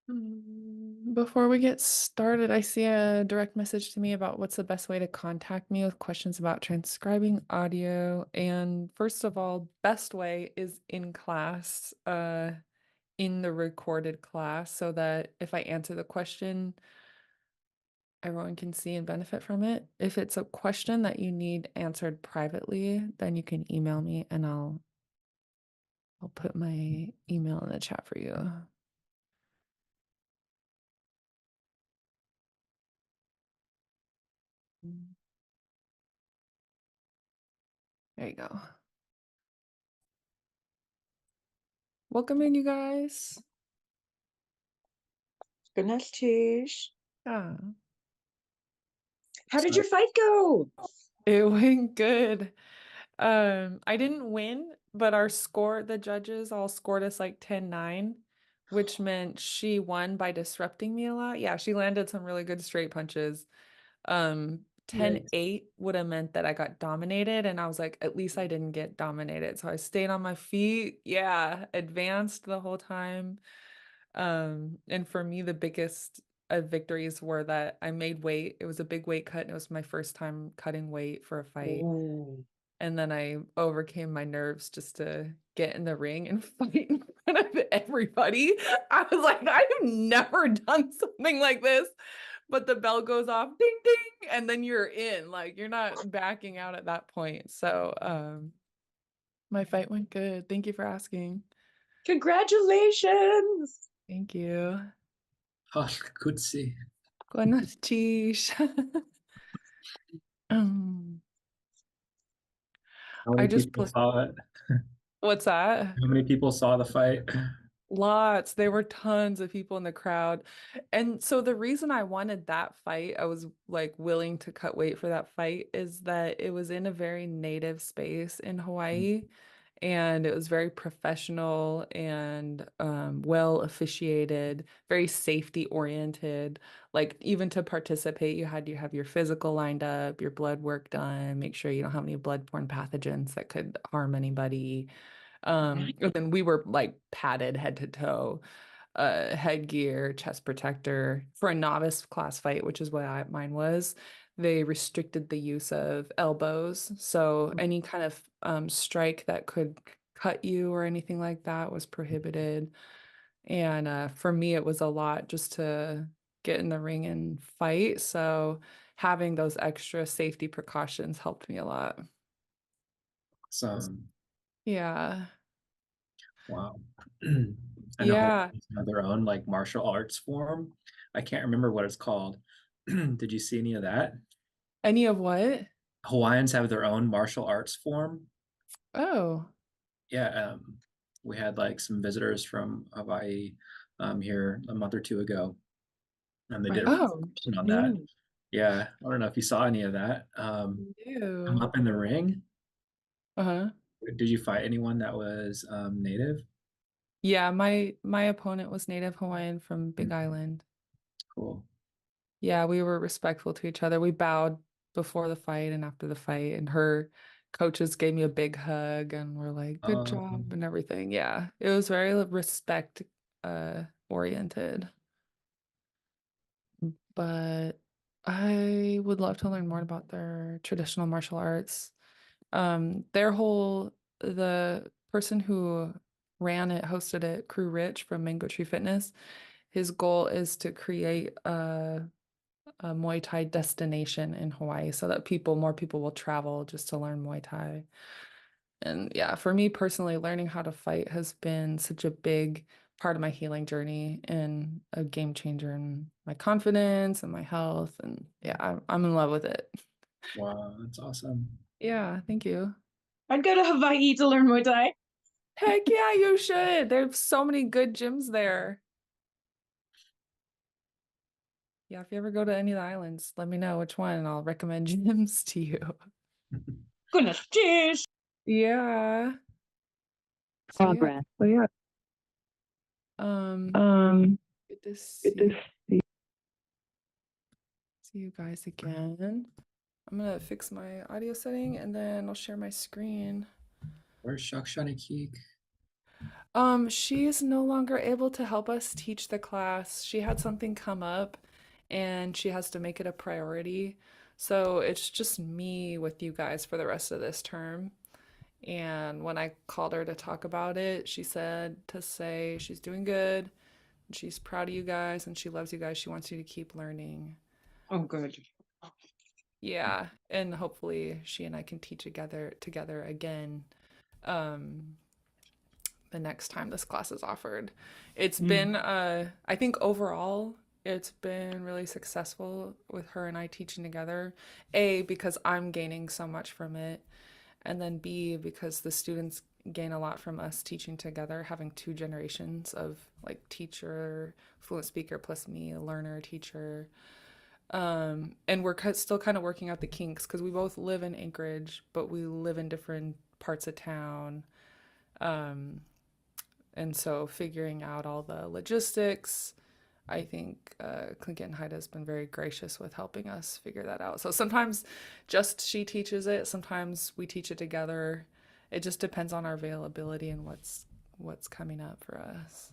Before we get started, I see a direct message to me about what's the best way to contact me with questions about transcribing audio. And first of all, best way is in class, in the recorded class, so that if I answer the question, everyone can see and benefit from it. If it's a question that you need answered privately, then you can email me and I'll put my email in the chat for you. There you go. Welcome in, you guys. Goodness, Tish. Yeah, How did your fight go? it went good. I didn't win, but our score, the judges all scored us like 10-9, which meant she won by disrupting me a lot. Yeah, she landed some really good straight punches. 10-8 would have meant that I got dominated, and I was like, at least I didn't get dominated. So I stayed on my feet. Yeah, advanced the whole time. And for me, the biggest victories were that I made weight. It was a big weight cut, and it was my first time cutting weight for a fight. Ooh. And then I overcame my nerves just to get in the ring and fight in front of everybody. I was like, I have never done something like this. But the bell goes off, ding, ding, and then you're in. Like you're not backing out at that point. So my fight went good. Thank you for asking. Congratulations. Thank you. Oh, good see. Buenas noches. Um, How I many just people put, saw it? what's that? How many people saw the fight? Lots. There were tons of people in the crowd. And so the reason I wanted that fight, I was like willing to cut weight for that fight, is that it was in a very native space in Hawaii. And it was very professional and well officiated, very safety oriented. Like even to participate, you have your physical lined up, your blood work done, make sure you don't have any bloodborne pathogens that could harm anybody. And then we were like padded head to toe, headgear, chest protector. For a novice class fight, which is what mine was, they restricted the use of elbows. So any kind of strike that could cut you or anything like that was prohibited. And for me, it was a lot just to get in the ring and fight. So having those extra safety precautions helped me a lot. Some Yeah. wow. I know Yeah. Hawaii's have their own like martial arts form. I can't remember what it's called. Did you see any of that? Any of what? Hawaiians have their own martial arts form. Oh, Yeah, we had like some visitors from Hawaii here a month or two ago, and they did a oh, presentation on that. Mm. Yeah, I don't know if you saw any of that. Come you. up in the ring. Uh-huh. Did you fight anyone that was native? Yeah, my opponent was Native Hawaiian from Big Mm, Island. cool. Yeah, we were respectful to each other. We bowed before the fight and after the fight, and her coaches gave me a big hug and were like, "Good job" and everything. Yeah, it was very respect oriented. But I would love to learn more about their traditional martial arts. The person who ran it, hosted it, Crew Rich from Mango Tree Fitness, his goal is to create a Muay Thai destination in Hawaii so that more people will travel just to learn Muay Thai. And yeah, for me personally, learning how to fight has been such a big part of my healing journey and a game changer in my confidence and my health. And yeah, I'm in love with it. Wow, that's awesome. Yeah, thank you. I'd go to Hawaii to learn Muay Thai. Heck yeah, you should. There's so many good gyms there. Yeah, if you ever go to any of the islands, let me know which one and I'll recommend gyms to you. Goodness, Tish. Yeah. So yeah, Progress. So yeah, um, um, good to good to see you guys again. I'm gonna fix my audio setting and then I'll share my screen. Where's Shakshani Keek? She is no longer able to help us teach the class. She had something come up and she has to make it a priority. So it's just me with you guys for the rest of this term. And when I called her to talk about it, she said to say she's doing good, she's proud of you guys, and she loves you guys. She wants you to keep learning. Oh, good. Yeah, and hopefully she and I can teach together again. Um, the next time this class is offered. It's Mm. been, I think overall, it's been really successful with her and I teaching together. A, because I'm gaining so much from it, and then B, because the students gain a lot from us teaching together, having two generations of like teacher, fluent speaker, plus me, a learner, teacher. And we're still kind of working out the kinks because we both live in Anchorage, but we live in different parts of town. Um, and so figuring out all the logistics, I think Clinket and Haida has been very gracious with helping us figure that out. So sometimes just she teaches it, sometimes we teach it together. It just depends on our availability and what's coming up for us.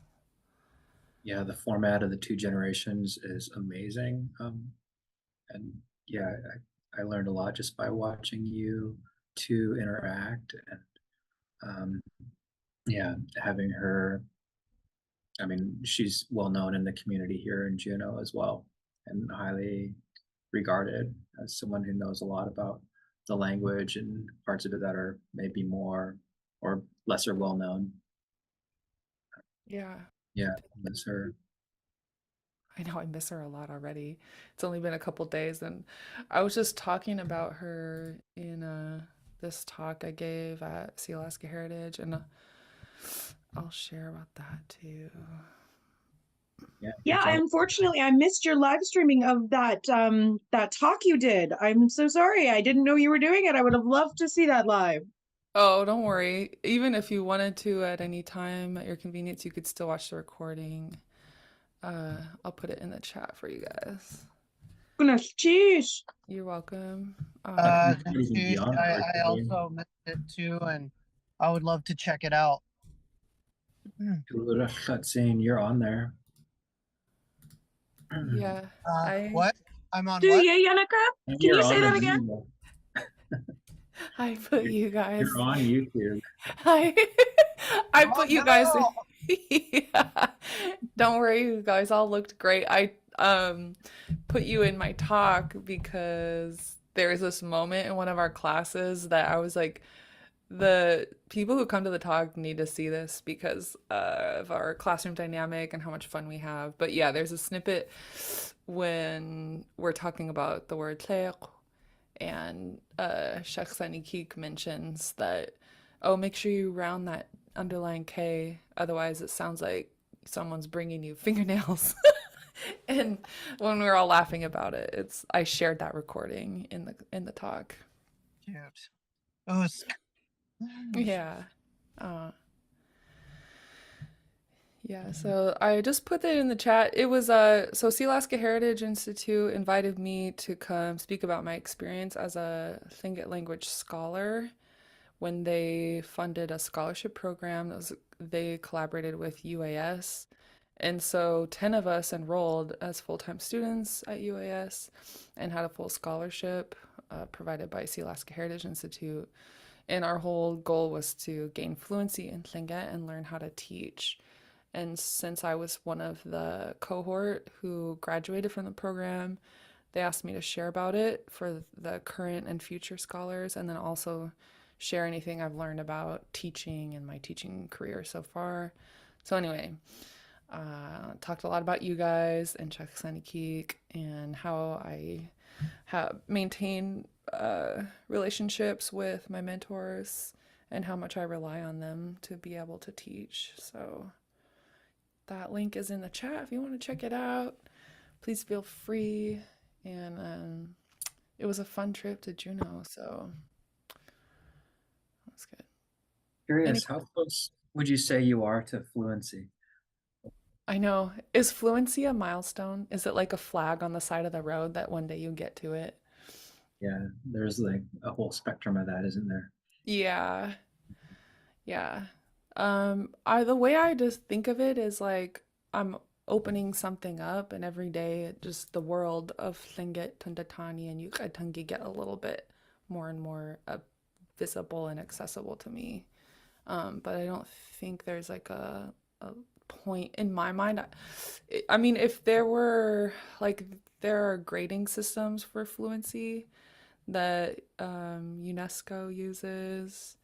Yeah, the format of the two generations is amazing. And yeah, I learned a lot just by watching you two interact and yeah, having her. I mean, she's well known in the community here in Juneau as well, and highly regarded as someone who knows a lot about the language and parts of it that are maybe more or lesser well known. Yeah. Yeah, that's her. I know I miss her a lot already. It's only been a couple days and I was just talking about her in this talk I gave at Sea Alaska Heritage and I'll share about that too. Yeah, Yeah, tell unfortunately, I missed your live streaming of that talk you did. I'm so sorry. I didn't know you were doing it. I would have loved to see that live. Oh, don't worry. Even if you wanted to at any time at your convenience, you could still watch the recording. I'll put it in the chat for you guys. Goodness, jeez. You're welcome. I think Uh, it might even be Sheesh, on the I recording. also missed it too, and I would love to check it out. Who would have thought saying you're on there? Yeah, I What? I'm on Do what? you, Yannicka? And Can you're you on say the that again? video. I put You're, you you're guys. on YouTube. I I Oh put you guys. no! Yeah. Don't worry, you guys all looked great. I put you in my talk because there's this moment in one of our classes that I was like, the people who come to the talk need to see this because of our classroom dynamic and how much fun we have. But yeah, there's a snippet when we're talking about the word tlek and Shakhsani Keek mentions that, oh, make sure you round that underlying K, otherwise it sounds like someone's bringing you fingernails. And when we were all laughing about it, it's I shared that recording in the talk. Cute. Usk. Yeah. Uh, yeah, so I just put it in the chat. It was so Sea Alaska Heritage Institute invited me to come speak about my experience as a Tlingit language scholar when they funded a scholarship program that was they collaborated with UAS. And so 10 of us enrolled as full-time students at UAS and had a full scholarship provided by Sea Alaska Heritage Institute. And our whole goal was to gain fluency in Tlingit and learn how to teach. And since I was one of the cohort who graduated from the program, they asked me to share about it for the current and future scholars, and then also share anything I've learned about teaching and my teaching career so far. So, anyway, talked a lot about you guys and Keek and how I have maintained relationships with my mentors and how much I rely on them to be able to teach. So, that link is in the chat if you want to check it out. Please feel free. And it was a fun trip to Juneau, so that's good. Any, Curious, how close would you say you are to fluency? I know. Is fluency a milestone? Is it like a flag on the side of the road that one day you get to it? Yeah, there's like a whole spectrum of that, isn't there? Yeah. Yeah. The way I just think of it is like I'm opening something up, and every day, just the world of Lingit, Tundatani, and Yucatangi get a little bit more and more visible and accessible to me. But I don't think there's like a point in my mind. I mean, if there were like there are grading systems for fluency that UNESCO uses,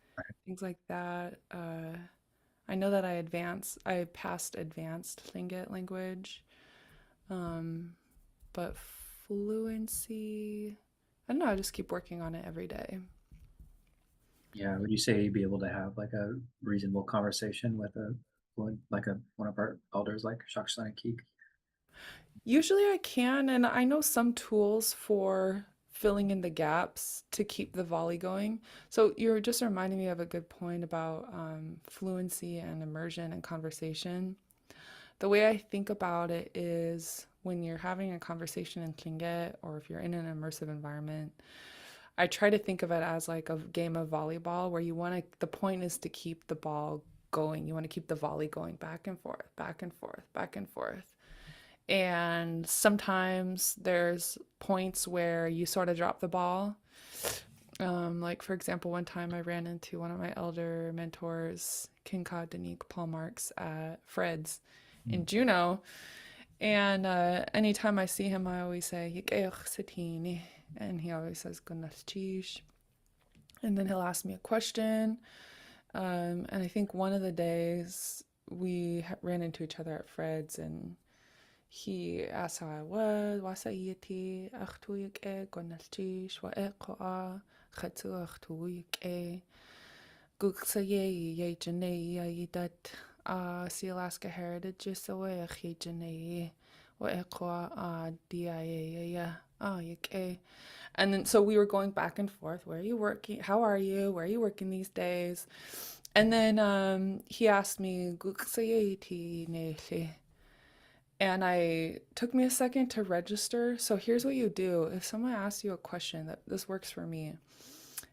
things like that. I know that I passed advanced Lingit language, um, but fluency, I don't know, I just keep working on it every day. Yeah, would you say you'd be able to have like a reasonable conversation with like a one of our elders like Shakshan Keek? Usually I can, and I know some tools for filling in the gaps to keep the volley going. So you're just reminding me of a good point about fluency and immersion and conversation. The way I think about it is when you're having a conversation in Tlingit or if you're in an immersive environment, I try to think of it as like a game of volleyball where the point is to keep the ball going. You want to keep the volley going back and forth, back and forth, back and forth. And sometimes there's points where you sort of drop the ball. Like, for example, one time I ran into one of my elder mentors, Kinka Danique Paul Marks at Fred's in Mm. Juneau. And anytime I see him, I always say, "Yikeach Satini." And he always says, "Gunas Chish." And then he'll ask me a question. And I think one of the days we ran into each other at Fred's, and he asked how I was, wasayiti, achtuyik e, gonalchish, wa e koa, khatu achtuyik e, guksaye ye jane yidat, si Alaska Heritage is away, ye jane, wa e koa, dia ya, yik e. And then so we were going back and forth. Where are you working? How are you? Where are you working these days? And then he asked me, "Guksayeti nehle." And I took me a second to register. So here's what you do. If someone asks you a question, that this works for me.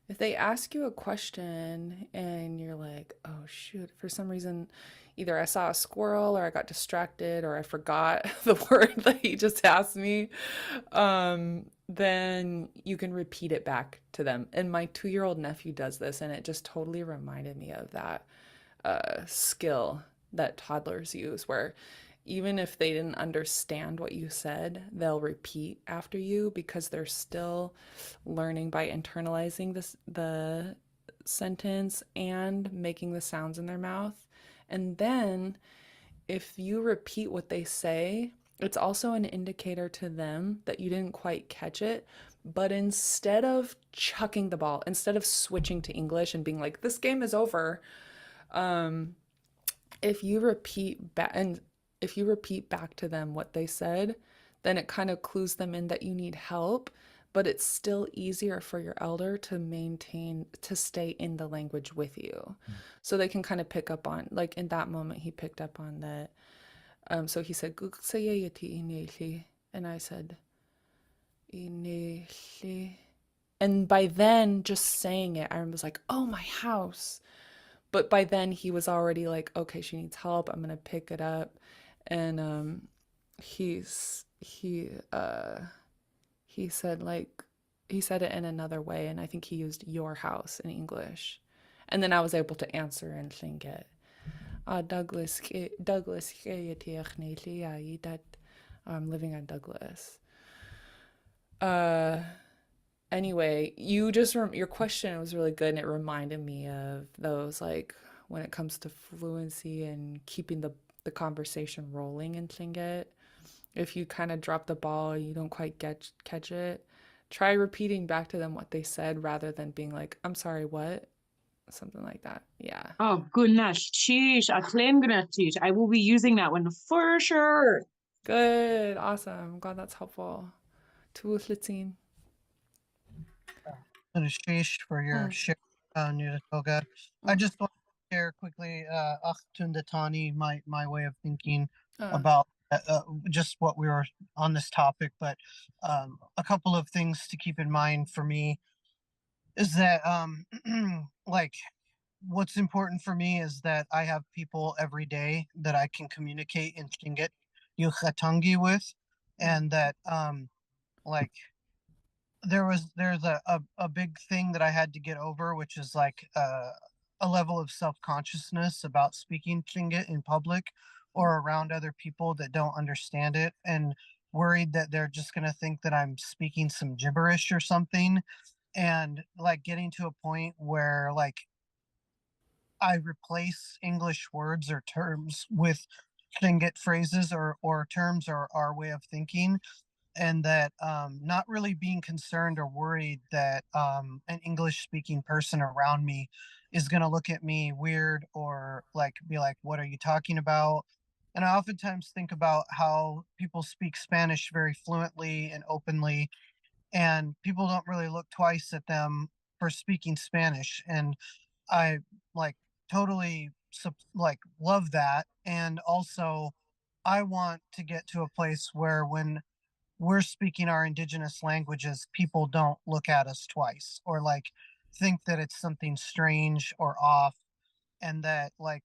If they ask you a question and you're like, oh shoot, for some reason, either I saw a squirrel or I got distracted or I forgot the word that he just asked me, then you can repeat it back to them. And my 2-year-old nephew does this, and it just totally reminded me of that skill that toddlers use, where even if they didn't understand what you said, they'll repeat after you because they're still learning by internalizing the sentence and making the sounds in their mouth. And then if you repeat what they say, it's also an indicator to them that you didn't quite catch it. But instead of chucking the ball, instead of switching to English and being like, this game is over, if you repeat back and if you repeat back to them what they said, then it kind of clues them in that you need help, but it's still easier for your elder to stay in the language with you. So they can kind of pick up on, like in that moment he picked up on that. So he said, "Guksayayati inili." And I said, "Inili." And by then, just saying it, I was like, "Oh, my house." But by then he was already like, okay, she needs help. I'm gonna pick it up. And he's he said like he said it in another way, and I think he used your house in English. And then I was able to answer in Tlingit. Douglas that I'm living on Douglas. Uh Anyway, your question was really good, and it reminded me of those, like when it comes to fluency and keeping the conversation rolling in Tlingit. If you kind of drop the ball, you don't quite catch it, try repeating back to them what they said rather than being like, "I'm sorry, what?" Something like that. Yeah. Oh, goodness, sheesh, a claim goodness, sheesh. I will be using that one for sure. Good. Awesome. I'm glad that's helpful. Tuwulitin. Sheesh for your Mm, share, Niratoga. I mm, just want to share quickly, Achtundatani, my way of thinking uh, about just what we were on this topic, but a couple of things to keep in mind for me is that like what's important for me is that I have people every day that I can communicate in Tlingit Yucatangi with, Mm. and that like there's a big thing that I had to get over, which is like a level of self-consciousness about speaking Tlingit in public or around other people that don't understand it, and worried that they're just gonna think that I'm speaking some gibberish or something, and like getting to a point where like I replace English words or terms with Tlingit phrases or terms or our way of thinking, and that not really being concerned or worried that an English speaking person around me is going to look at me weird or like be like, what are you talking about? And I oftentimes think about how people speak Spanish very fluently and openly, and people don't really look twice at them for speaking Spanish. And I like totally like love that. And also, I want to get to a place where when we're speaking our indigenous languages, people don't look at us twice or like think that it's something strange or off, and that like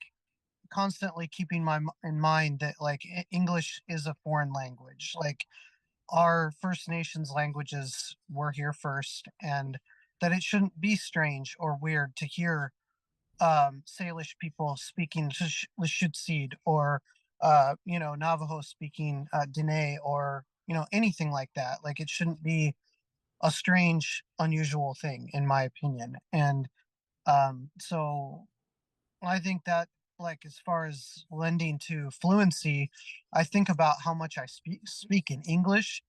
constantly keeping in mind that like English is a foreign language. Like our First Nations languages were here first, and that it shouldn't be strange or weird to hear Salish people speaking Lashutseed or Navajo speaking Dene or anything like that. Like it shouldn't be a strange, unusual thing, in my opinion. And so I think that like as far as lending to fluency, I think about how much I speak in English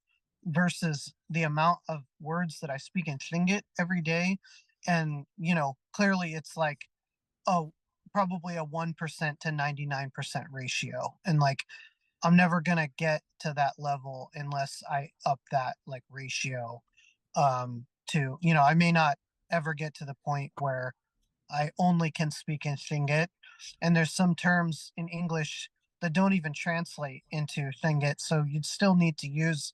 versus the amount of words that I speak in Tlingit every day. And clearly it's like oh, probably a 1% to 99% ratio. And like, I'm never going to get to that level unless I up that like ratio I may not ever get to the point where I only can speak in Tlingit. And there's some terms in English that don't even translate into Tlingit. So you'd still need to use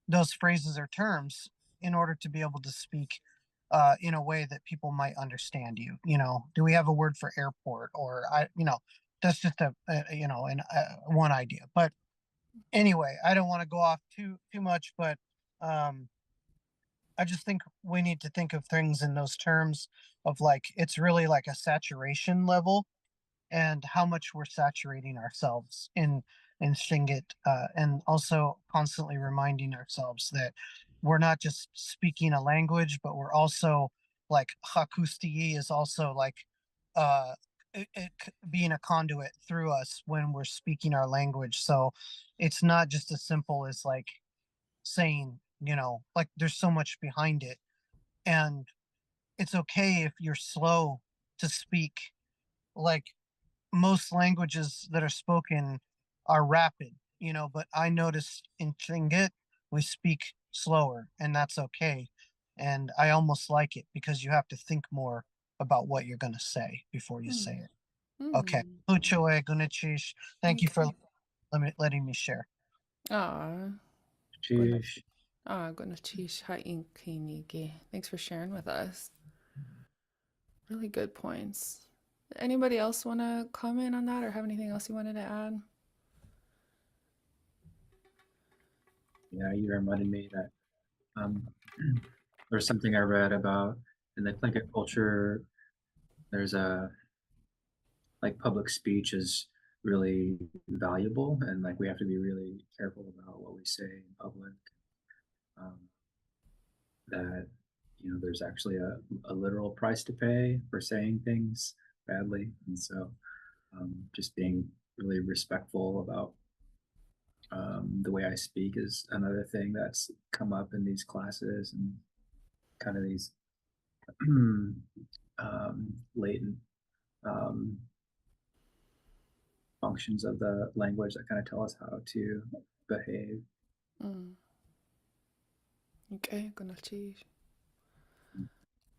those phrases or terms in order to be able to speak in a way that people might understand you. Do we have a word for airport? Or that's just one idea. But anyway, I don't want to go off too much, but um, I just think we need to think of things in those terms of like it's really like a saturation level and how much we're saturating ourselves in Shingit, and also constantly reminding ourselves that we're not just speaking a language, but we're also like Hakustiyi is also like uh, being a conduit through us when we're speaking our language. So it's not just as simple as like saying, like there's so much behind it, and it's okay if you're slow to speak. Like most languages that are spoken are rapid, but I notice in Tlingit we speak slower, and that's okay. And I almost like it because you have to think more about what you're going to say before you say Mm. it. Okay. Mm. Uchoe Gunichish. Thank you for Okay. letting me share. Ah, gonna Sheesh. gonna teach ha'inkinige. Thanks for sharing with us. Really good points. Anybody else want to comment on that or have anything else you wanted to add? Yeah, you reminded me that um, there's something I read about in the Tlingit culture. There's a like public speech is really valuable, and like we have to be really careful about what we say in public. Um, that there's actually a literal price to pay for saying things badly, and so just being really respectful about the way I speak is another thing that's come up in these classes and kind of these latent um, functions of the language that kind of tell us how to behave. Mm. Okay, gonna teach.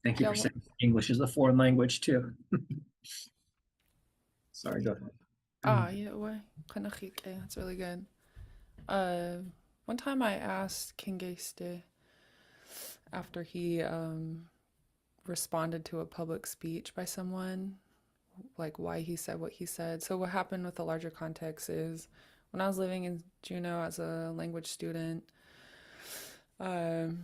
Thank you Yeah. for saying English is a foreign language too. Sorry, go ahead. Yeah, what? Okay, that's really good. Uh, one time I asked King Geste after he responded to a public speech by someone. like why he said what he said. So what happened with the larger context is when I was living in Juneau as a language student, um,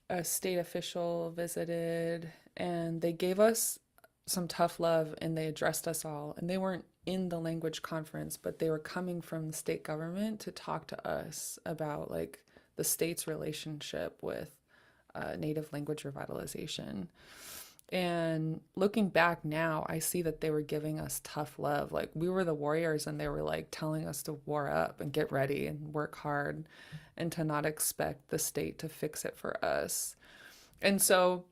a state official visited and they gave us some tough love and they addressed us all. And they weren't in the language conference, but they were coming from the state government to talk to us about like the state's relationship with native language revitalization. And looking back now, I see that they were giving us tough love. Like we were the warriors and they were like telling us to war up and get ready and work hard and to not expect the state to fix it for us. And so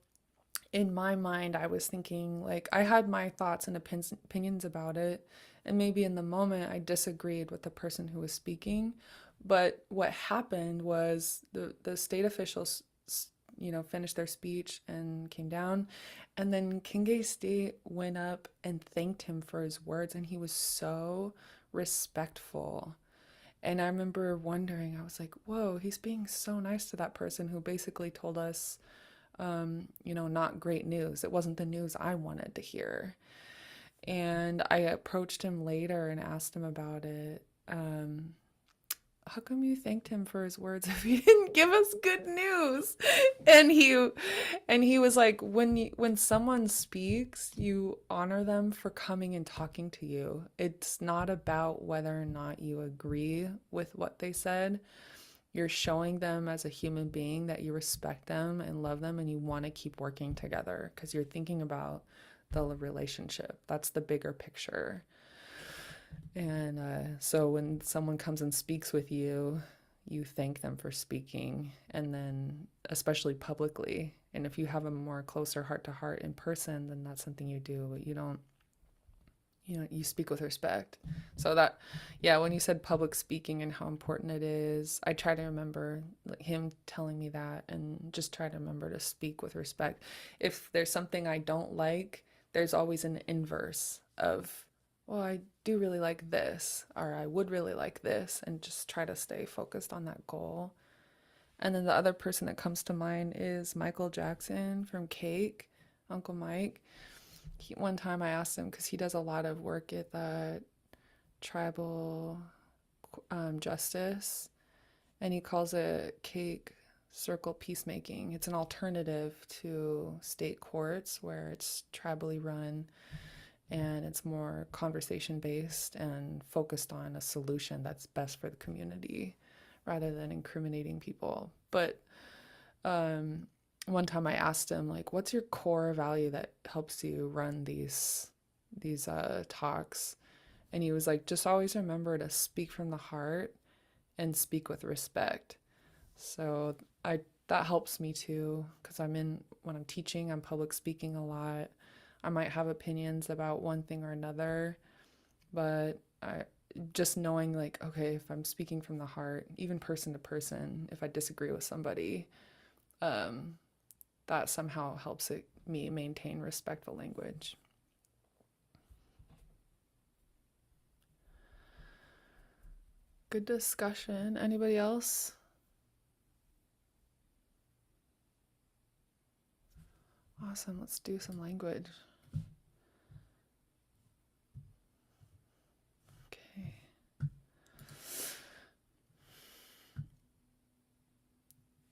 in my mind, I was thinking like I had my thoughts and opinions about it. And maybe in the moment I disagreed with the person who was speaking. But what happened was the state officials, finished their speech and came down. And then Kinge State went up and thanked him for his words. And he was so respectful. And I remember wondering, I was like, whoa, he's being so nice to that person who basically told us, not great news. It wasn't the news I wanted to hear. And I approached him later and asked him about it. How come you thanked him for his words if he didn't give us good news? And he was like, when someone speaks, you honor them for coming and talking to you. It's not about whether or not you agree with what they said. You're showing them as a human being that you respect them and love them and you want to keep working together because you're thinking about the relationship. That's the bigger picture. And so when someone comes and speaks with you, you thank them for speaking, and then especially publicly. And if you have a more closer heart to heart in person, then that's something you do. But you don't, you speak with respect. So that, yeah, when you said public speaking and how important it is, I try to remember like, him telling me that and just try to remember to speak with respect. If there's something I don't like, there's always an inverse of, well, I do really like this, or I would really like this, and just try to stay focused on that goal. And then the other person that comes to mind is Michael Jackson from Cake, Uncle Mike. One time I asked him, because he does a lot of work at tribal justice, and he calls it Cake Circle Peacemaking. It's an alternative to state courts where it's tribally run and it's more conversation based and focused on a solution that's best for the community rather than incriminating people. But one time I asked him like, what's your core value that helps you run these talks? And he was like, just always remember to speak from the heart and speak with respect. So I that helps me too, because when I'm teaching, I'm public speaking a lot. I might have opinions about one thing or another, but I just knowing like, okay, if I'm speaking from the heart, even person to person, if I disagree with somebody, that somehow helps me maintain respectful language. Good discussion. Anybody else? Awesome. Let's do some language. Okay.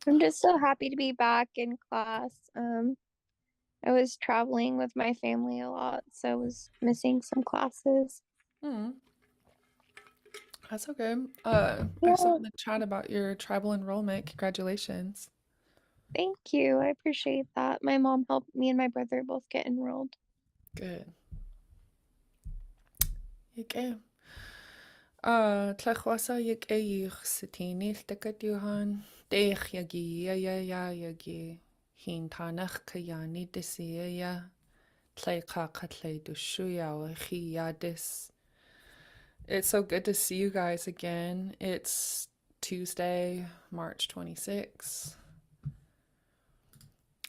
I'm just so happy to be back in class. I was traveling with my family a lot, so I was missing some classes. That's okay. Yeah. I saw in the chat about your tribal enrollment. Congratulations. Thank you. I appreciate that. My mom helped me and my brother both get enrolled. Good. Okay. Tlachwasa yag ayich sitini ldakatuhan. Deich yagi ya yagi. Hin tanach kayani desiya. Tlaiqa katlay dushuya wa khiyadis. It's so good to see you guys again. It's Tuesday, March 26th.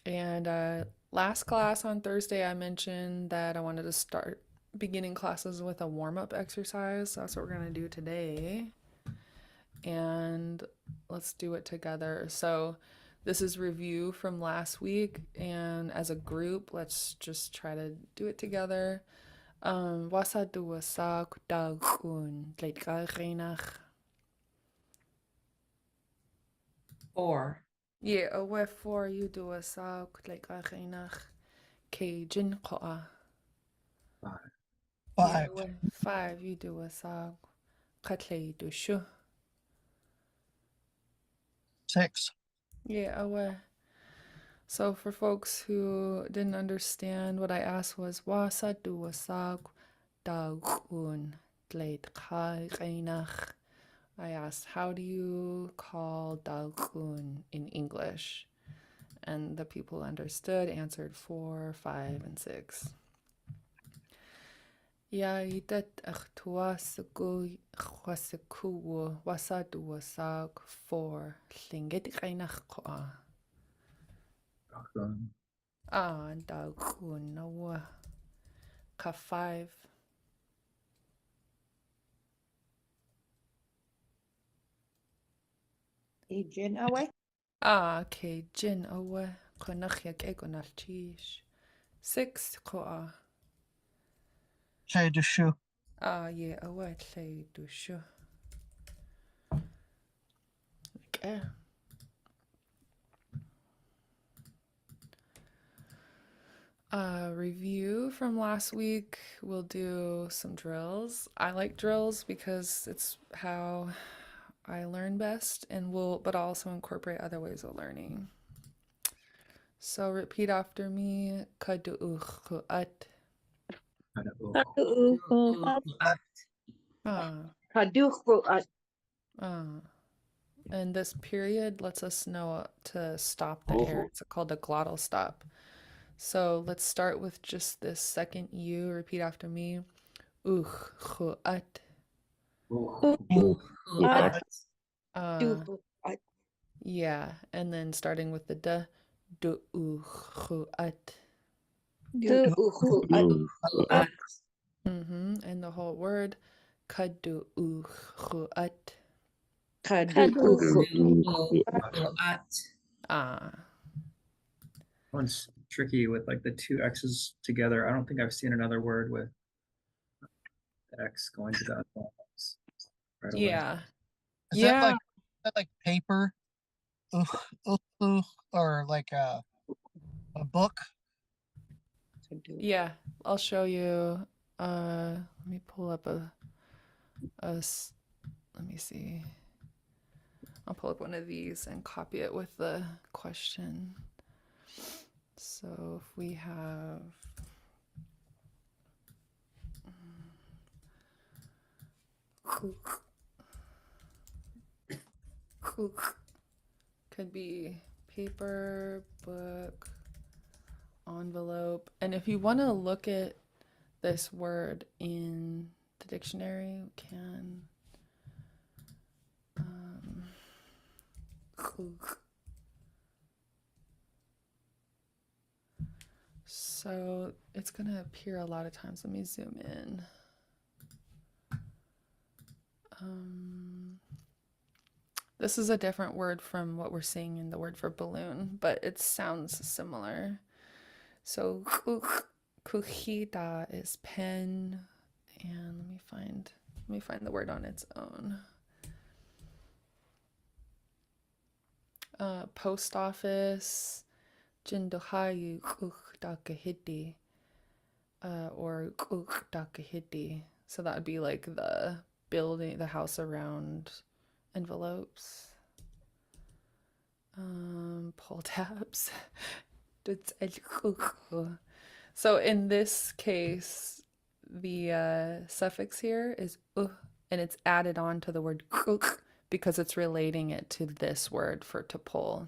And last class on Thursday, I mentioned that I wanted to start beginning classes with a warm-up exercise. So that's what we're going to do today. And let's do it together. So this is review from last week. And as a group, let's just try to do it together. Wasa dua sak dagun leitgarinach. 4. Yeah, awe for you dua sak leitgarinach. Cajun koa. 5. Yeah, 5. awe 5 you dua sak. Katlei dushu. 6. Yeah, awe. So for folks who didn't understand, what I asked was wasa dua sak dagun leitgarinach. I asked, how do you call Dalkun in English? And the people who understood answered 4, 5, and 6. Ya idat achtuasaku chwasaku wasadu wasak 4 Lingit Class. Dalkun. Dalkun no ka 5. Agent away. Ke jin awe konachyak egonalchish 6 koa. Say the shoe. Yeah, awe tle dushu. Okay. Review from last week. We'll do some drills. I like drills because it's how I learn best, and but also incorporate other ways of learning. So repeat after me. Kadu'uchu'at. And this period lets us know to stop the air. It's called a glottal stop. So let's start with just this second U. Repeat after me. Uchu'at. Yeah, and then starting with the D. Du'uchu'at. And the whole word. Kadu'uchu'at. One's tricky with like the 2 X's together. I don't think I've seen another word with the X going to the other X right away. Yeah. Is Yeah. that like paper? Or like a book? Yeah, I'll show you. Let me pull up let me see. I'll pull up one of these and copy it with the question. So if we have could be paper, book, envelope. And if you want to look at this word in the dictionary, we can. So it's going to appear a lot of times. Let me zoom in. This is a different word from what we're seeing in the word for balloon, but it sounds similar. So kuchita is pen, and let me find the word on its own. Post office, jindohayu kuchdakahidi, or kuchdakahidi. So that would be like the building, the house around envelopes. Pull tabs. So in this case, the suffix here is and it's added on to the word because it's relating it to this word for to pull.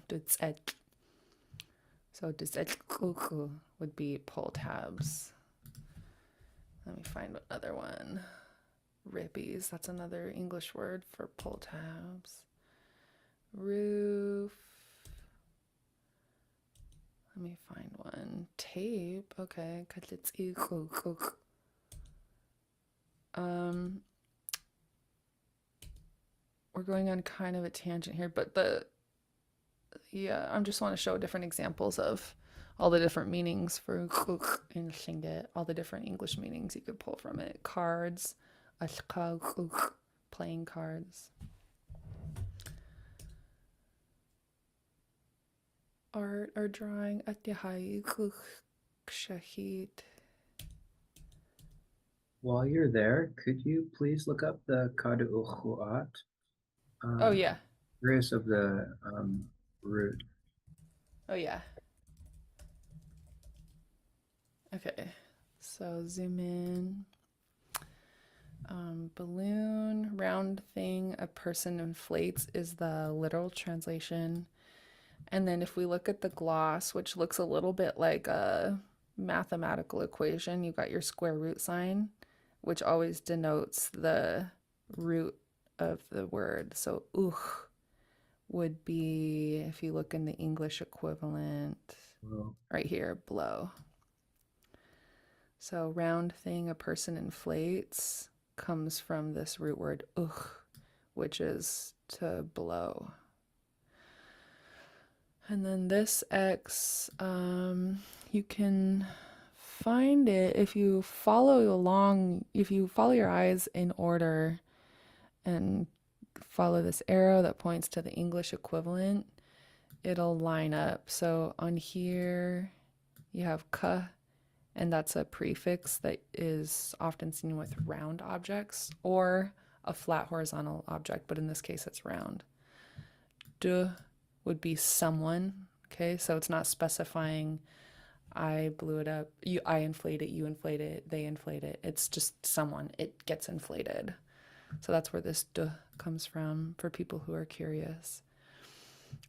So would be pull tabs. Let me find another one. Rippies, that's another English word for pull tabs. Roof. Let me find one. Tape. Okay. We're going on kind of a tangent here, but I just want to show different examples of all the different meanings for in Lingit, all the different English meanings you could pull from it. Cards, playing cards. Art or drawing, shahid. While you're there, could you please look up the Kadu Ukhuat? Oh yeah. Curious of the root. Oh yeah. Okay. So zoom in. Balloon, round thing a person inflates is the literal translation. And then if we look at the gloss, which looks a little bit like a mathematical equation, you got your square root sign, which always denotes the root of the word. So would be, if you look in the English equivalent, right here, blow. So round thing a person inflates comes from this root word which is to blow. And then this X, you can find it if you follow along, if you follow your eyes in order and follow this arrow that points to the English equivalent, it'll line up. So on here, you have ka, and that's a prefix that is often seen with round objects or a flat horizontal object, but in this case it's round. Du would be someone, okay? So it's not specifying I blew it up, I inflate it, you inflate it, they inflate it. It's just someone, it gets inflated. So that's where this du comes from for people who are curious.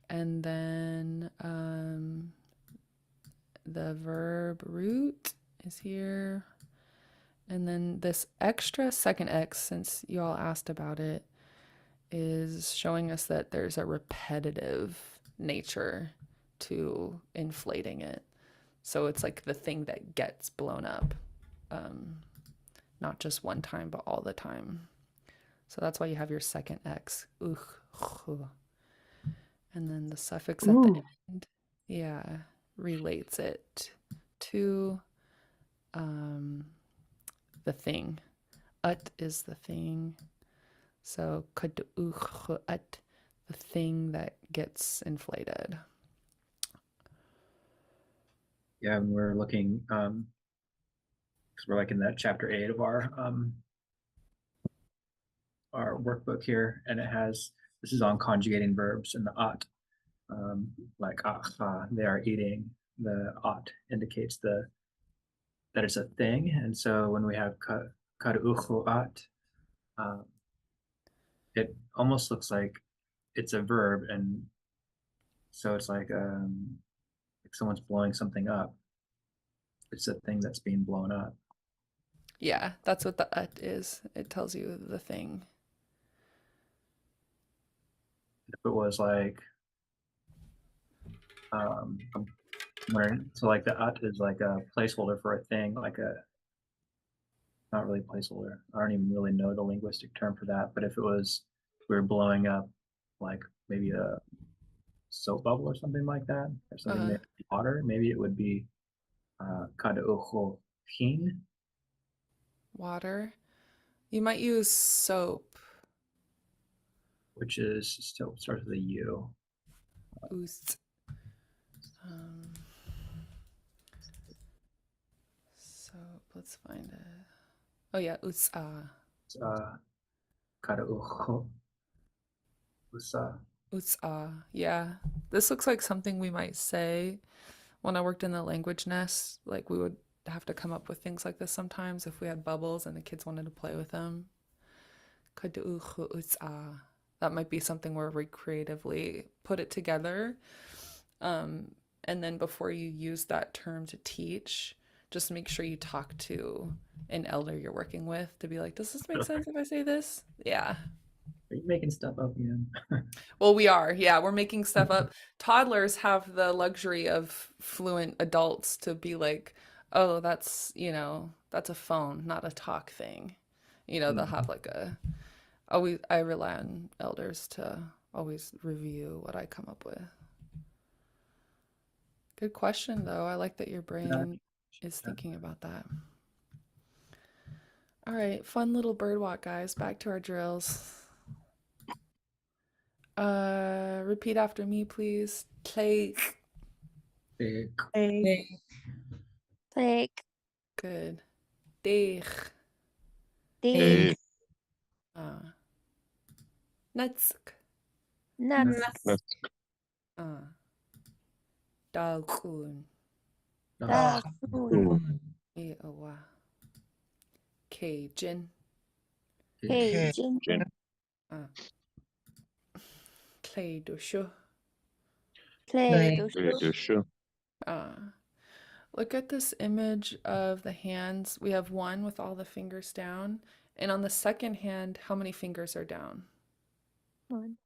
And then the verb root is here. And then this extra second X, since you all asked about it, is showing us that there's a repetitive nature to inflating it. So it's like the thing that gets blown up, not just one time, but all the time. So that's why you have your second X, and then the suffix at the end, yeah, relates it to the thing. Ut is the thing. So at, the thing that gets inflated. Yeah, and we're looking because we're like in that chapter 8 of our workbook here, and it has, this is on conjugating verbs, and the at, like they are eating. The at indicates that it's a thing, and so when we have at, it almost looks like it's a verb, and so it's like someone's blowing something up. It's a thing that's being blown up. Yeah, that's what the ut is. It tells you the thing. If it was like so like the ut is like a placeholder for a thing, like a, not really placeholder. I don't even really know the linguistic term for that, but if it was, we were blowing up like maybe a soap bubble or something like that, or something made of water, maybe it would be kadaucho hin. Water. You might use soap. Which is still starts with a U. Oost. Soap. Let's find it. Oh yeah, usa. Kadaucho. Usa. Usa. Yeah. This looks like something we might say. When I worked in the language nest, like we would have to come up with things like this sometimes if we had bubbles and the kids wanted to play with them. That might be something where we creatively put it together. And then before you use that term to teach, just make sure you talk to an elder you're working with to be like, does this make sense if I say this? Yeah. Are you making stuff up again? Well, we are. Yeah, we're making stuff up. Toddlers have the luxury of fluent adults to be like, oh, that's, that's a phone, not a talk thing. They'll have like I rely on elders to always review what I come up with. Good question, though. I like that your brain is thinking about that. All right, fun little bird walk, guys. Back to our drills. Repeat after me, please. Take. Big. Like, Good. Deeg. dig, Nutsk. nuts, Dalkoon. da, coon, Eowa. Cajun. Cajun, Clay dushu. play, Look at this image of the hands. We have one with all the fingers down. And on the second hand, how many fingers are down? one,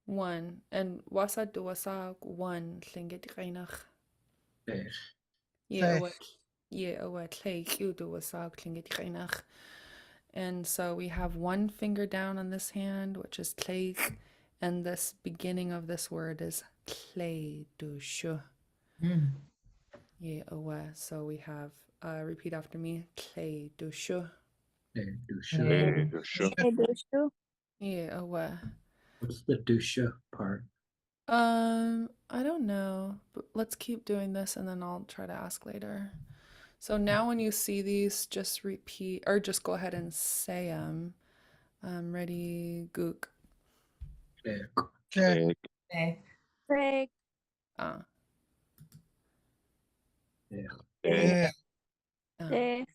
One. And wasa duwasa one. Lingit Class. Big. Clay duwasa Lingit Class. And so we have one finger down on this hand, which is clay, and this beginning of this word is clay dushu. So we have repeat after me, clay dushu. Big. Dusha. play, dushu, What's the dusha part? I don't know, but let's keep doing this and then I'll try to ask later. So now when you see these, just repeat or just go ahead and say them. Ready, gook. Big. play, Uh, Big. play,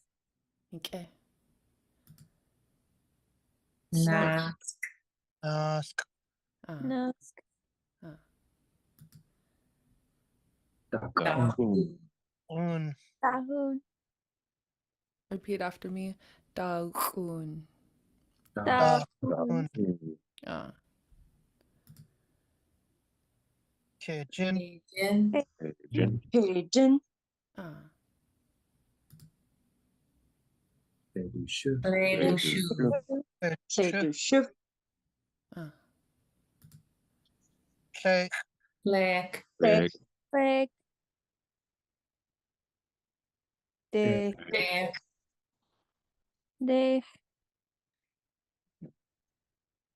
okay. Nask. Nask. nusk, Dakun. Un. dahoon, Repeat after me. Dalkun. da, Un. Uh, Cajun. Cajun, uh, Big. Dusha. play, dushu, uh, Play. Plek. play, play, de, Plek. de,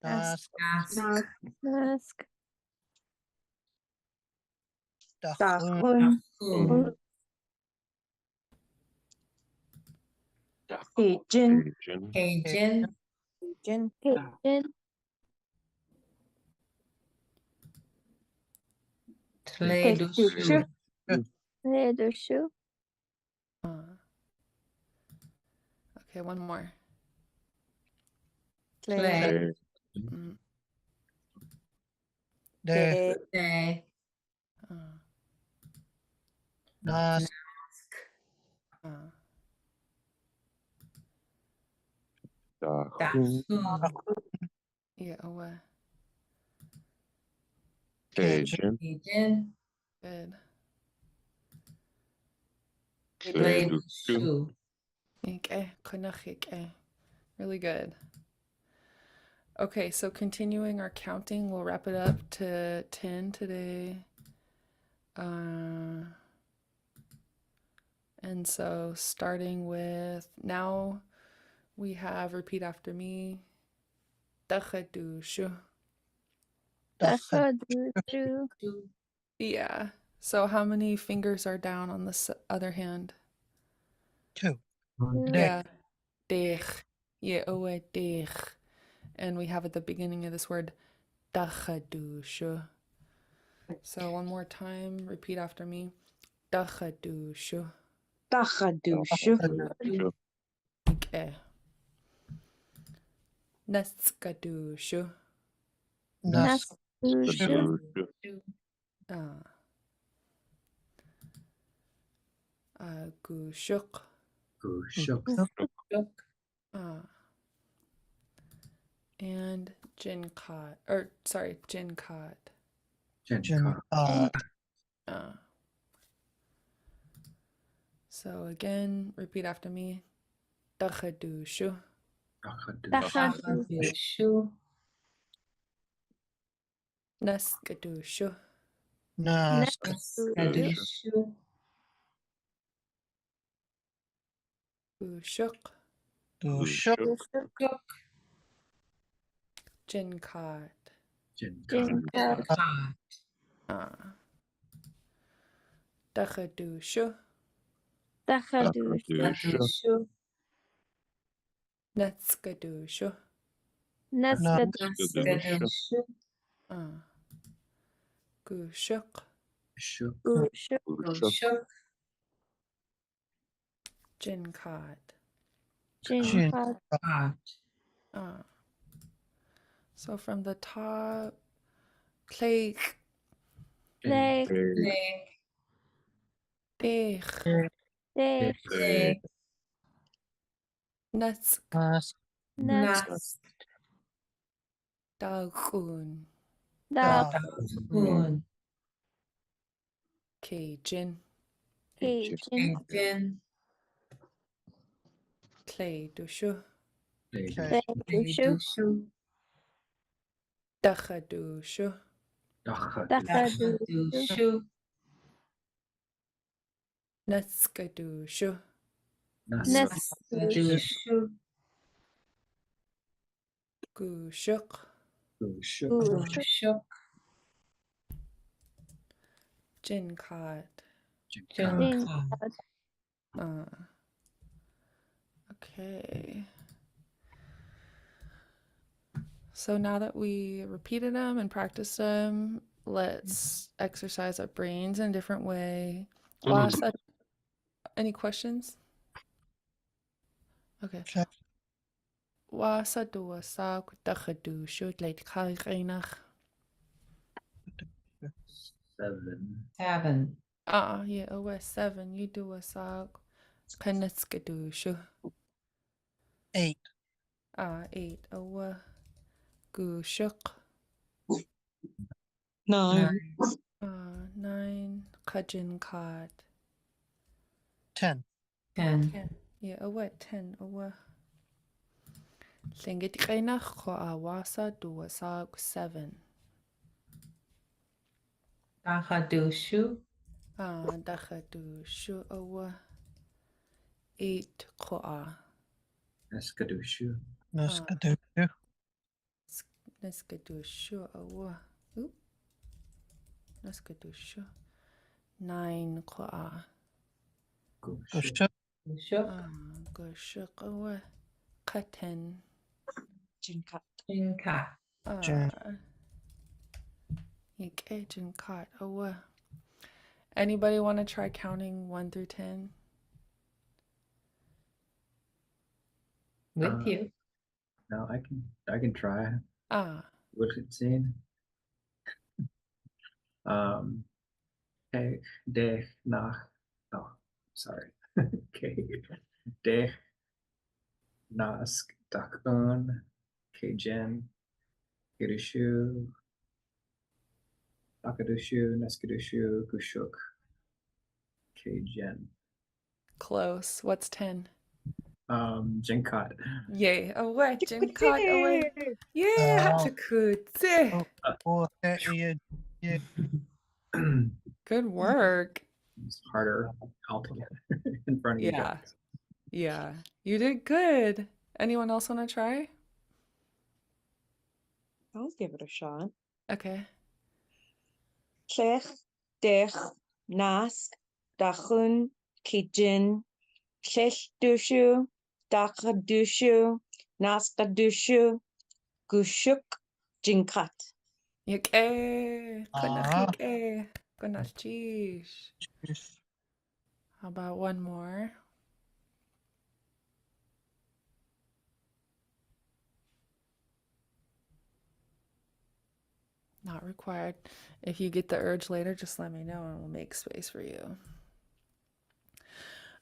Nask. Nask. nusk, Dachun. dachun, Cajun. Cajun, Cajun. Cajun, Cajun, Play dushu, play, dushu, okay, one more. play, Mm, De. Day. uh, Nask. uh, Dachshund. Cajun. Cajun. good. Play shoe. Okay, really good. Okay, so continuing our counting, we'll wrap it up to 10 today. And so starting with now we have repeat after me. Dachadushu. dachadushu, Yeah. So how many fingers are down on this other hand? 2. Yeah. Deeg. Deeg. And we have at the beginning of this word dachadushu. So one more time, repeat after me. Dachadushu. dachadushu, Okay. Neskadushu. Nask. naskushu, Gushuk. Gushuk. And Jinkat. Or, sorry, Jinkat. Jinka. So again, repeat after me. Dachadushu. dachadushu, Shoe. Neskadushu. Nas Skadushu. Ushuk. Gushuk. Gushuk. Jinkat. Jinkat. Dachadushu. Skadushu. Netskadushu. Skadushu. Gushuk. Shuk. Gushuk. Jinkat. Jinkat. So from the top, Kleik. Leg. Leg. Dech. Leg. Netsk. Nas. Nas. Dagun. Da. Dagun. Kajin. Jin. Clay dushu. Dushu. Dachadushu. Dushu. Netskadushu. Dushu. Gushuk. Gushuk. Jinkat. Jinkat. Okay. So now that we repeated them and practiced them, let's exercise our brains in a different way. Wasa, any questions? Okay. Wasa dua sa kutachadu shoot late kainach. 7. 7. Yeah, OS 7. You do a sa kanetskadu shu. 8. 8. Owa gushuk. 9. 9. Kajin kad. 10. 10. Yeah, owa 10. Owa. Lingit kainach ko awasa dua sa 7. Dachadushu. Dachadu shu owa 8 ko Eskadushu. Naskadushu. Neskadu shu owa. Oop. Neskadu shu 9 ko Gushuk. Gushuk. Gushuk owa katen. Jinkat. Jinkat. Yikajin kat owa. Anybody want to try counting 1 through 10? With you. No, I can try. What's it saying? Dech nach. Oh, sorry. Okay. Dech nask dakun. Kajin. Girushu. Dakadushu. Neskadushu. Gushuk. Kajin. Close. What's 10? Jinkat. Yay. Owa. Jinkat owa. Yeah. Hatakutse. Yeah. Good work. It's harder altogether in front of you Yeah. guys. Yeah. You did good. Anyone else want to try? I'll give it a shot. Okay. Llech, dech, nask, dachun, kijin, llech dushu, dachadushu, naskadushu, gushuk, jinkat. Yike. Kunachike. Kunachish. How about one more? Not required. If you get the urge later, just let me know and we'll make space for you.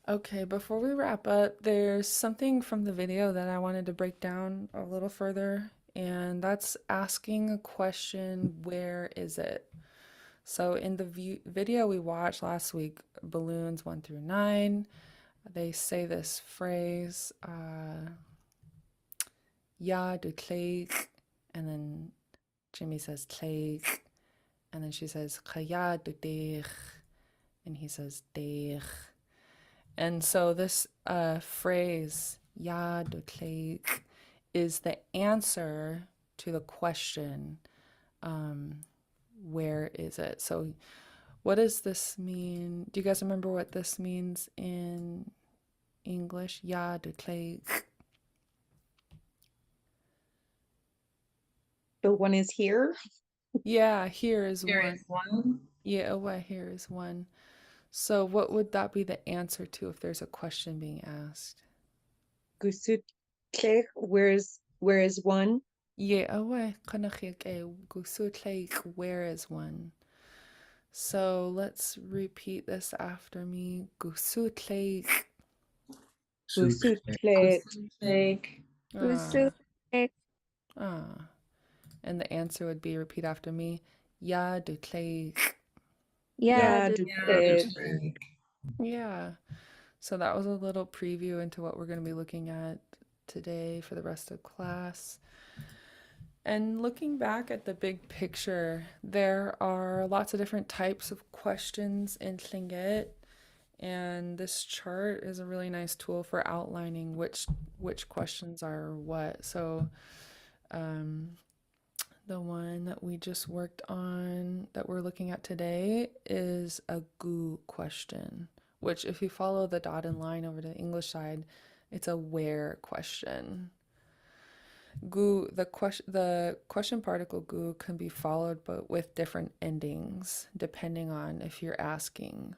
Okay, before we wrap up, there's something from the video that I wanted to break down a little further, and that's asking a question, where is it? So in the video we watched last week, balloons 1 through 9, they say this phrase, ja, du kleik, and then Jimmy says kleik, And then she says, Khaya dudich. And he says, Deich. And so this phrase, Ya dudich, is the answer to the question, where is it? So what does this mean? Do you guys remember what this means in English? Ya dudich. The one is here. Yeah, here is Here one. is one. Yeah, away here is one. So what would that be the answer to if there's a question being asked? Gusut Clech, where is one? Yeah, away. Where is one? So let's repeat this after me. Gusutleik. Gusut Suit. Clech. Like, Ah, Usuke. ah. And the answer would be repeat after me. Ya dutleik. Yeah, Ya do du yeah, Clech. like, Yeah. So that was a little preview into what we're going to be looking at today for the rest of class. And looking back at the big picture, there are lots of different types of questions in Tlingit, and this chart is a really nice tool for outlining which questions are what. So, um, the one that we just worked on that we're looking at today is a gu question, which if you follow the dotted line over to the English side, it's a where question. Gu, the question particle gu can be followed but with different endings depending on if you're asking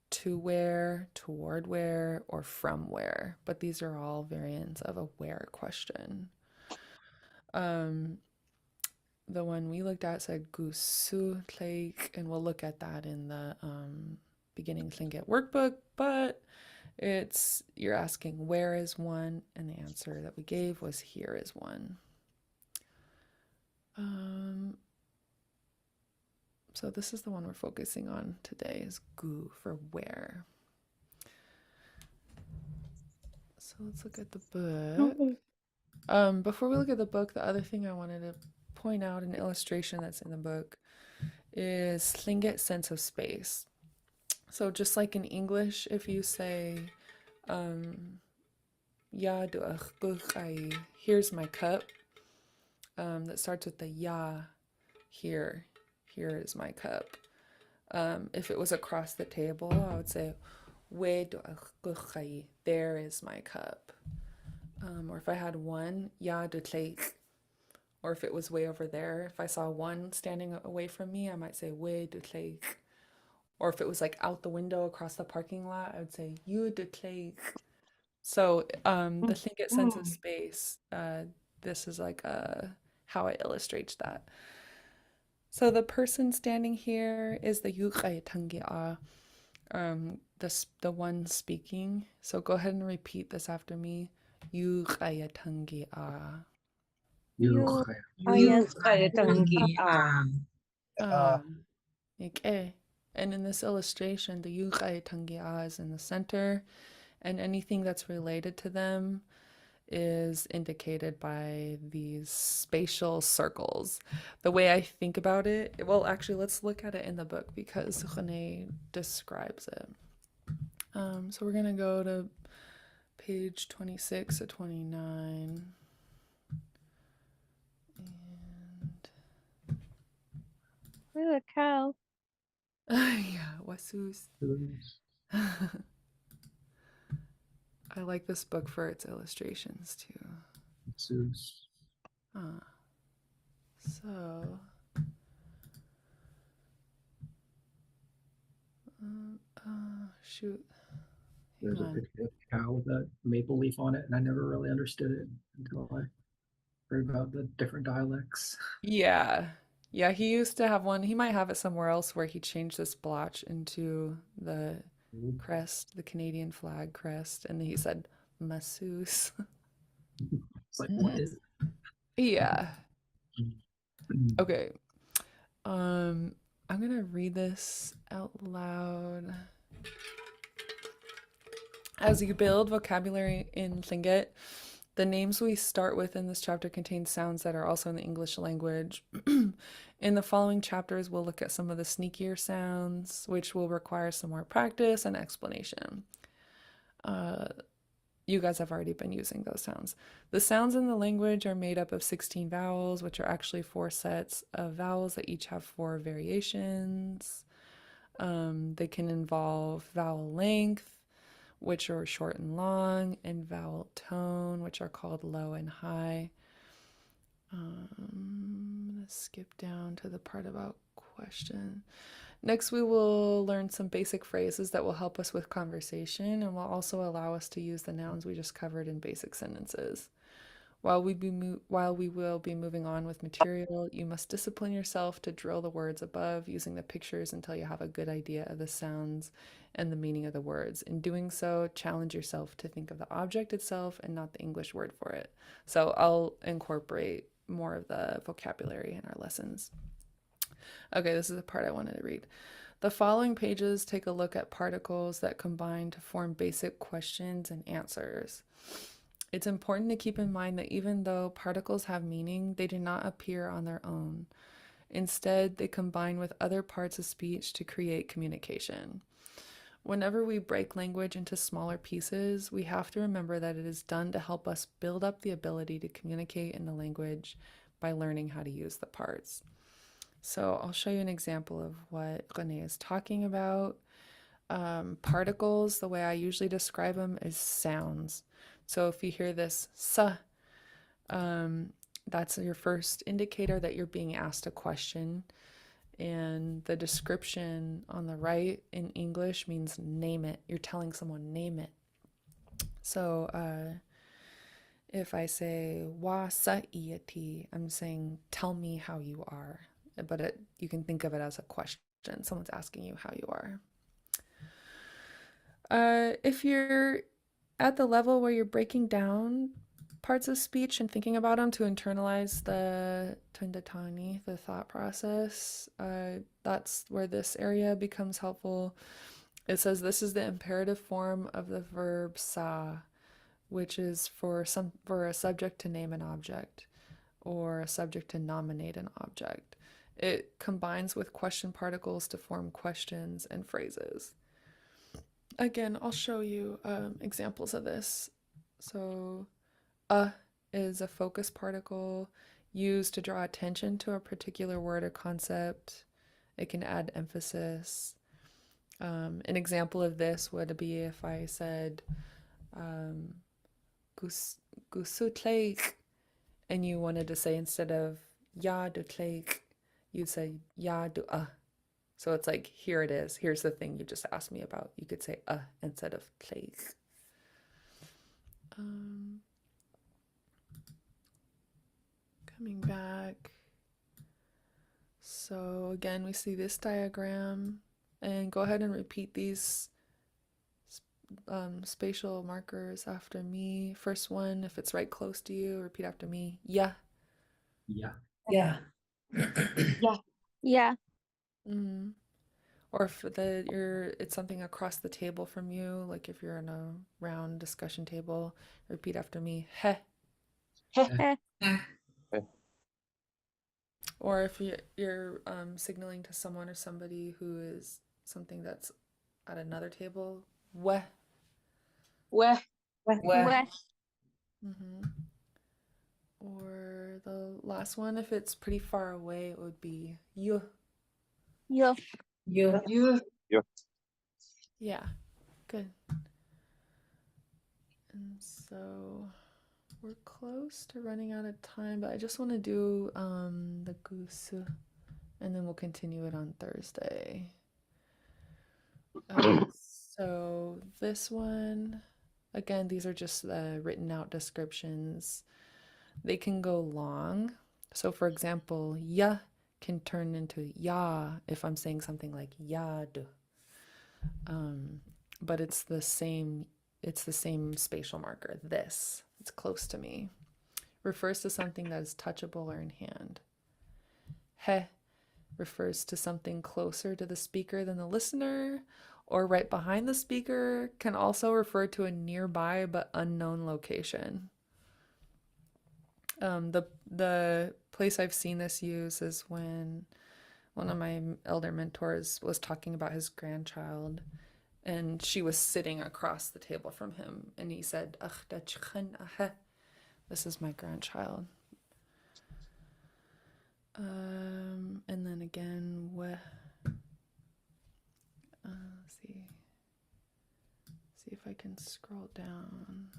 to where, toward where, or from where. But these are all variants of a where question. Um, the one we looked at said gusu lake, and we'll look at that in the beginning Tlingit workbook, but you're asking where is one, and the answer that we gave was here is one. So this is the one we're focusing on today is gu for where. So let's look at the book. Before we look at the book, the other thing I wanted to point out, an illustration that's in the book, is Tlingit sense of space. So just like in English, if you say, ya du'ach, here's my cup, that starts with the ya, here is my cup. If it was across the table, I would say, we du'ach, there is my cup. Or if I had one, ya du'tleik. Or if it was way over there, if I saw one standing away from me, I might say, we du'tleik. Or if it was like out the window across the parking lot, I would say, you du'tleik. So the Tlingit sense of space, this is like how I illustrate that. So the person standing here is the yuqay tangi'a, the one speaking. So go ahead and repeat this after me. Yuqay tangi'a. you You ayat Kayatangi. Okay. And in this illustration, the yuqay tangi'a is in the center, and anything that's related to them is indicated by these spatial circles. The way I think about it, well, actually, let's look at it in the book because René describes it. So we're going to go to page 26 to 29. Ooh, a cow. Yeah, wasus. I like this book for its illustrations too. Zeus. So, shoot. There's a Hang on. picture of a cow with a maple leaf on it, and I never really understood it until I heard about the different dialects. Yeah. Yeah, he used to have one. He might have it somewhere else where he changed this blotch into the crest, the Canadian flag crest, and he said masseuse. It's like, what is Yeah. it? Okay. I'm gonna read this out loud. As you build vocabulary in Tlingit, The names we start with in this chapter contain sounds that are also in the English language. In the following chapters, we'll look at some of the sneakier sounds, which will require some more practice and explanation. You guys have already been using those sounds. The sounds in the language are made up of 16 vowels, which are actually 4 sets of vowels that each have 4 variations. They can involve vowel length, which are short and long, and vowel tone, which are called low and high. I'm going to skip down to the part about question. Next, we will learn some basic phrases that will help us with conversation and will also allow us to use the nouns we just covered in basic sentences. While we will be moving on with material, you must discipline yourself to drill the words above using the pictures until you have a good idea of the sounds and the meaning of the words. In doing so, challenge yourself to think of the object itself and not the English word for it. So I'll incorporate more of the vocabulary in our lessons. Okay, this is the part I wanted to read. The following pages take a look at particles that combine to form basic questions and answers. It's important to keep in mind that even though particles have meaning, they do not appear on their own. Instead, they combine with other parts of speech to create communication. Whenever we break language into smaller pieces, we have to remember that it is done to help us build up the ability to communicate in the language by learning how to use the parts. So I'll show you an example of what Renee is talking about. Particles, the way I usually describe them is sounds. So if you hear this sa, that's your first indicator that you're being asked a question. And the description on the right in English means name it. You're telling someone name it. So if I say wa sa iati, I'm saying tell me how you are. But you can think of it as a question. Someone's asking you how you are. If you're at the level where you're breaking down parts of speech and thinking about them to internalize the tundatani, the thought process, that's where this area becomes helpful. It says this is the imperative form of the verb sa, which is for a subject to name an object or a subject to nominate an object. It combines with question particles to form questions and phrases. Again, I'll show you examples of this. So, is a focus particle used to draw attention to a particular word or concept. It can add emphasis. An example of this would be if I said gusutleik, and you wanted to say instead of ya du tleik, you'd say ya du So it's like, here it is. Here's the thing you just asked me about. You could say instead of tleik. Coming back. So again, we see this diagram, and go ahead and repeat these spatial markers after me. First one, if it's right close to you, repeat after me. Yeah. Yeah. Yeah. Yeah. Yeah. Mm-hmm. Or if it's something across the table from you, like if you're in a round discussion table, repeat after me. Heh. Eh. Or if you're signaling to someone or somebody who is something that's at another table, weh. Weh. Where? Mm-hmm. Or the last one, if it's pretty far away, it would be you. Yo. You. You. Yeah, good. And so we're close to running out of time, but I just want to do the goose, and then we'll continue it on Thursday. So this one, again, these are just the written out descriptions. They can go long. So for example, ya can turn into ya if I'm saying something like yad. But it's the same spatial marker. This, it's close to me. Refers to something that is touchable or in hand. He refers to something closer to the speaker than the listener, or right behind the speaker, can also refer to a nearby but unknown location. The place I've seen this use is when one of my elder mentors was talking about his grandchild, and she was sitting across the table from him, and he said, "Ach, da chchen ahe." This is my grandchild. And then again, let's see if I can scroll down.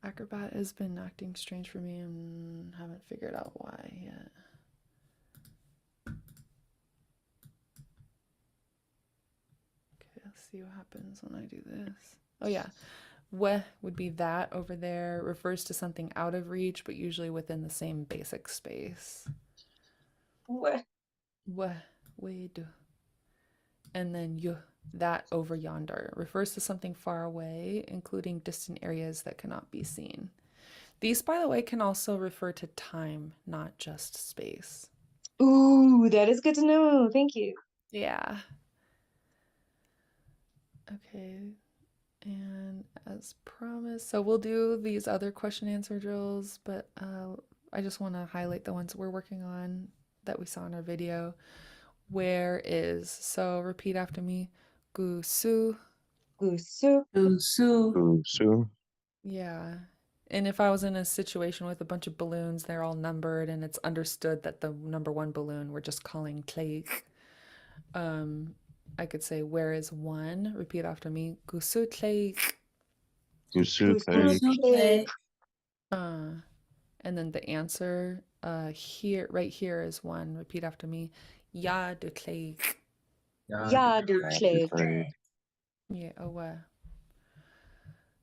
Acrobat has been acting strange for me and haven't figured out why yet. Okay, let's see what happens when I do this. Oh yeah, weh would be that over there. Refers to something out of reach, but usually within the same basic space. Weh. Weh, do. And then yuh, that over yonder, refers to something far away, including distant areas that cannot be seen. These, by the way, can also refer to time, not just space. Ooh, that is good to know. Thank you. Yeah. Okay. And as promised, so we'll do these other question answer drills, but I just want to highlight the ones we're working on that we saw in our video. Where is, so repeat after me. Gusu. Gusu. Susu. Yeah. And if I was in a situation with a bunch of balloons, they're all numbered, and it's understood that the number one balloon we're just calling Kleik. I could say, where is one? Repeat after me. Gusu Kleik. Susu. Gusu. And then the answer, here, right here is one. Repeat after me. Ja, du Kleik. Ja, du Kleik. Yeah,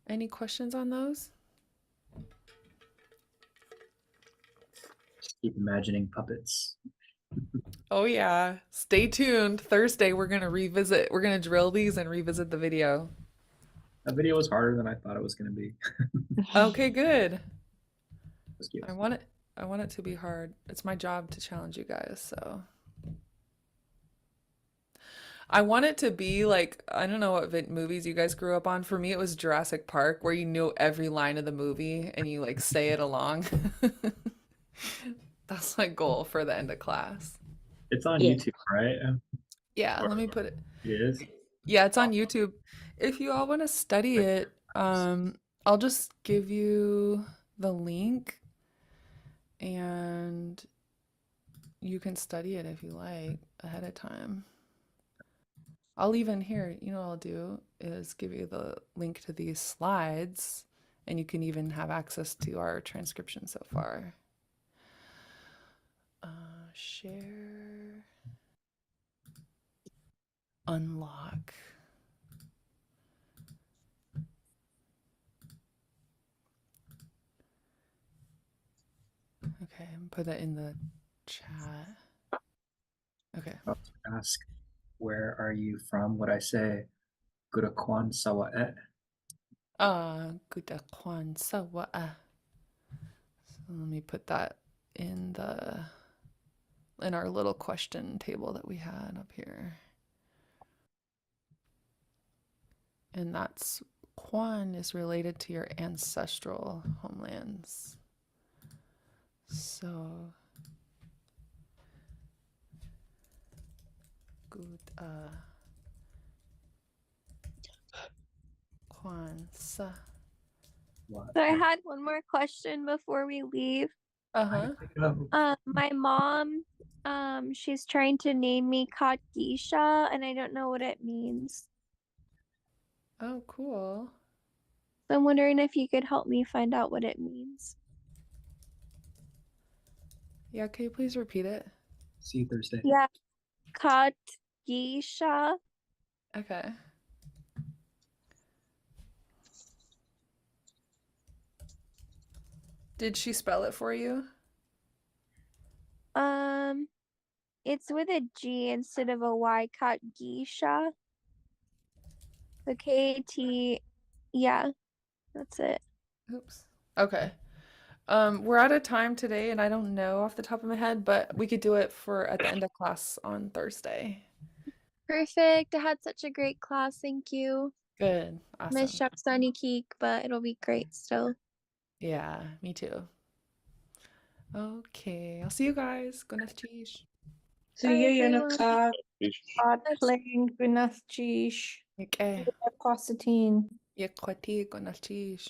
any questions on those? Just keep imagining puppets. Oh yeah, stay tuned. Thursday we're gonna drill these and revisit the video. That video was harder than I thought it was going to be. Okay, good. Just keep- I want it to be hard. It's my job to challenge you guys, so I want it to be like, I don't know what movies you guys grew up on. For me, it was Jurassic Park, where you knew every line of the movie and you like say it along. That's my goal for the end of class. It's on Yeah. YouTube, right? Yeah, let me put it. It is. Yeah, it's on YouTube. If you all want to study it, I'll just give you the link and you can study it if you like ahead of time. I'll even here, you know what I'll do is give you the link to these slides, and you can even have access to our transcription so far. Share. Unlock. Okay, put that in the chat. Okay. I'll ask, where are you from? Would I say Guraquan Sawaet? Gudakwan sawa. So let me put that in our little question table that we had up here. And that's Kwan is related to your ancestral homelands. So good Kwan sa. What? So I had one more question before we leave. My mom, she's trying to name me Katgisha, and I don't know what it means. Oh, cool. So I'm wondering if you could help me find out what it means. Yeah, can you please repeat it? See you Thursday. Yeah, Katgisha. Okay. Did she spell it for you? It's with a G instead of a Y. Katgisha. The K-A-T. Yeah, that's it. Oops. Okay. We're out of time today, and I don't know off the top of my head, but we could do it for at the end of class on Thursday. Perfect. I had such a great class. Thank you. Good. Miss Awesome. Shapsani Keek, but it'll be great still. Yeah, me too. Okay, I'll see you guys. Good night, cheese. See you, everyone. Yanaka. Playing Gunath Jish. Okay. Quasatine. Yekwati, good night, cheese.